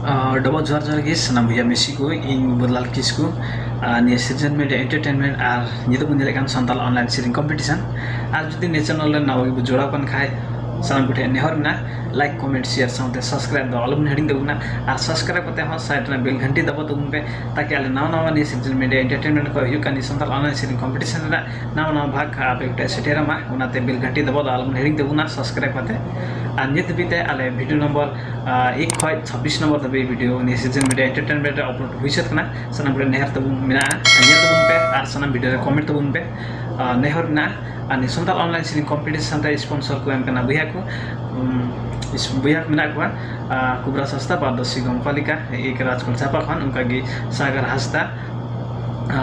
Double जोहार जोहार गे सनाम भैया मिसी को इन बदलाल किसको निये सिरजन मीडिया एंटरटेनमेंट और नितो बन जलेकान संथाल ऑनलाइन सिरिंग कंपटीशन और जुदी ने चैनल रे नाव गे जोड़ा कन खाय सनाम कुठे नेहर ना like comment share sound subscribe दो अलम हेडिंग देबुना और सब्सक्राइब करते हो साइड रे बेल घंटी दबा तबुन पे ताकि आले नाव नाव नि सिरजन मीडिया एंटरटेनमेंट को हुयुगो-ᱠᱟᱱᱟ संथाल ऑनलाइन सिरिंग कंपटीशन रे नाव नाव भाग आपे उठे सेटेरामा उनाते बेल घंटी दबा दो अलम हेडिंग देबुना सब्सक्राइब करते और नित बीते आले वीडियो नंबर 1 खय 26 नंबर तबे वीडियो नि सिरजन मीडिया एंटरटेनमेंट अपलोड हुइसत कना सनाम रे नेहर तबुन मिना नित तबुन पे और सनाम वीडियो रे कमेंट तबुन पे नेहर ना अनि संथाल ऑनलाइन सिरिंग कंपटीशन रे स्पॉन्सर को एम कना भैया को इस भैया मेना को कुबरा सस्ता पारदर्शी गांवपालिका एक राजकोट झापा खन उनका गी सागर हस्ता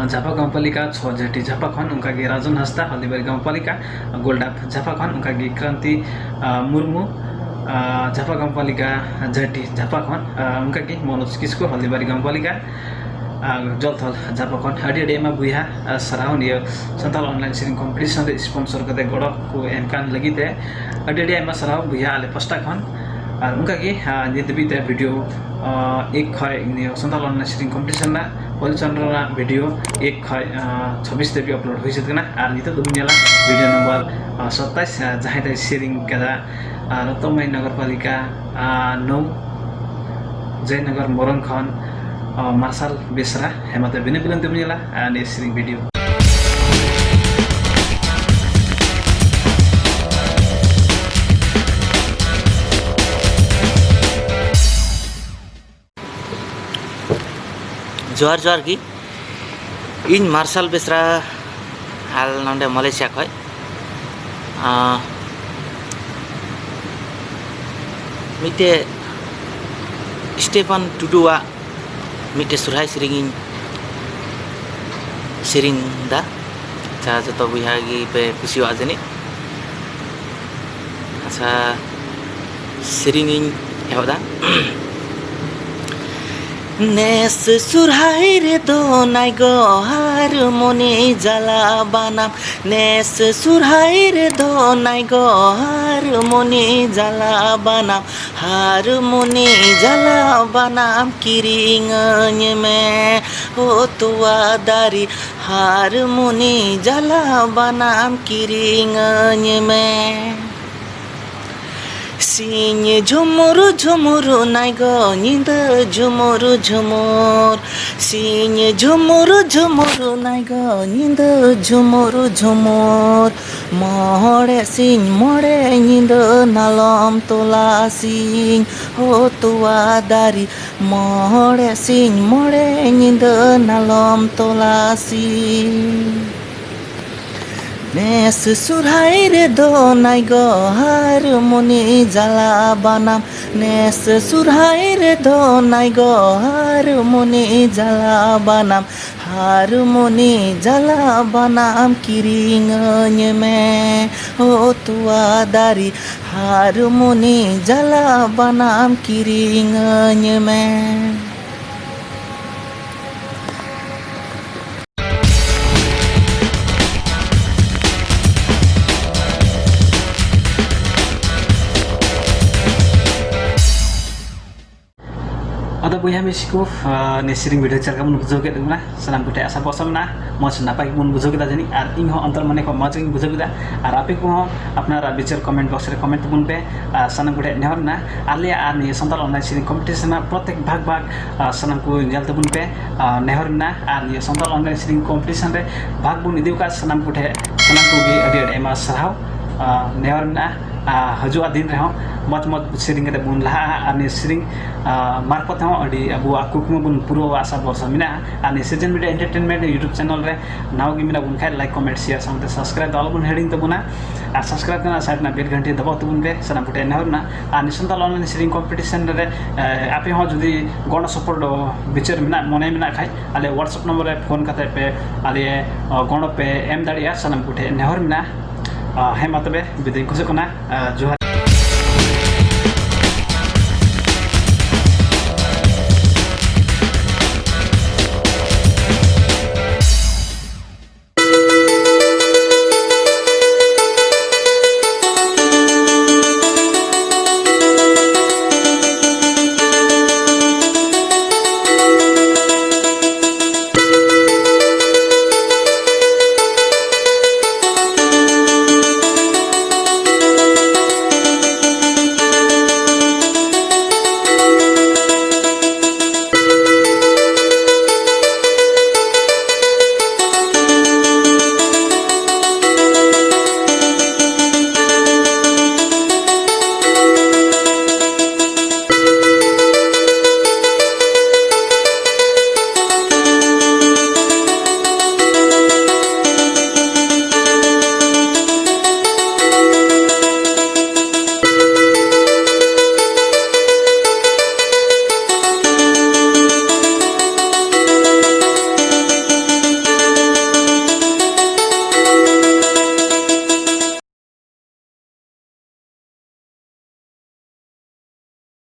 झापा गांवपालिका 6 जेटी झापा खन उनका गी राजन हस्ता हल्दीबारी गांवपालिका गोल्डाप झापा खन उनका गी क्रांति मुर्मू झापा गांवपालिका जेटी झापा खन उनका गी मनोज किसको हल्दीबारी गांवपालिका जलथल झापा खन अडी अडी मा बुया सराव नियो संथाल ऑनलाइन सिरिंग कंपटीशन रे स्पॉन्सर कते गड़ो को एनकान लगिते अडी अडी मा सराव बुया आले पस्ता खन और उनका की नित बीते वीडियो एक खय नियो संथाल ऑनलाइन सिरिंग कंपटीशन ना पलिचंद्रना वीडियो एक खय 26 तेबी अपलोड हुइसत कना और नित दुनियाला वीडियो नंबर 27 जहां तै सिरिंग कदा रतमय नगरपालिका 9 जयनगर मोरङ खन मार्साल बेशरा हेमते बिने बिलन दुनियाला ने सिरिंग वीडियो जोहार जोहार की इन मार्साल बेशरा हाल नंदे मलेशिया खय मिटे स्टेफन टुडुआ मिटे सुरहाय सिरिंग सिरिंग दा चा जतो बुया गी पे खुशिवा जनी अच्छा सिरिंग एहोदा नेस सुरहाय रे दो नाय गो हारमोनी जाला बानाम नेस सुरहाय रे दो नाय गो हारमोनी जाला बानाम हारमोनी जाला बानाम किरिंग में ओ तुआ दारी हारमोनी जाला बानाम किरिंग में सिंह झुमुरु झुमुरु नाय गो निंद झुमुरु झुमुर सिंह झुमुरु झुमुरु नाय गो निंद झुमुरु झुमुर मोड़े सिंह मोड़े निंद नालम तोला सिंह हो तुआ दारी मोड़े सिंह मोड़े निंद नालम तोला सिंह नेस सुरहाय रे दो नाय गो हारमोनी जाला बानाम नेस सुरहाय रे दो नाय गो हारमोनी जाला बानाम हारमोनी जाला बानाम किरिंग में ओ तुआ दारी हारमोनी जाला बानाम किरिंग में अदा बुया मिसी को ने सिरिंग वीडियो चलका मन बुझो के दुना सलाम कुटे आशा पसमना मस नापाई मन बुझो के दाजनी और इन हो अंतर मने को मज बुझो के दा और आपे को अपना विचार कमेंट बॉक्स रे कमेंट बुन पे सनाम कुटे नेहर ना आले आ ने संथाल ऑनलाइन सिरिंग कंपटीशन प्रत्येक भाग भाग सनाम को जलते बुन पे नेहर ना और ये संथाल ऑनलाइन सिरिंग कंपटीशन रे भाग बुन इदिउ का सनाम कुटे सनाम को गे अडी अडी मा सराव नेहर ना हजुआ दिन रहो मत मत सिरिंग के बुन लहा आने सिरिंग मार्फत हो अडी अबु कुकमु बुन पूर्व आशा वर्ष मिना आने सिरजन मीडिया एंटरटेनमेंट यूट्यूब चैनल रे नाव गी मिना बुन खाय like comment share sound subscribe दल बुन हेडिंग तो बुना आ सब्सक्राइब करना साइड ना बेल घंटी दबाव तो बुन पे सना फुटे नहर ना आने संथाल ऑनलाइन सिरिंग कंपटीशन रे आपे हो जदी गण सपोर्ट विचार मिना मने मिना खाय आले व्हाट्सएप नंबर रे फोन करते पे आले गण पे एम दाड़िया सना फुटे नहर मिना हेमा तबे बिदिन कुसे कोना जोहार।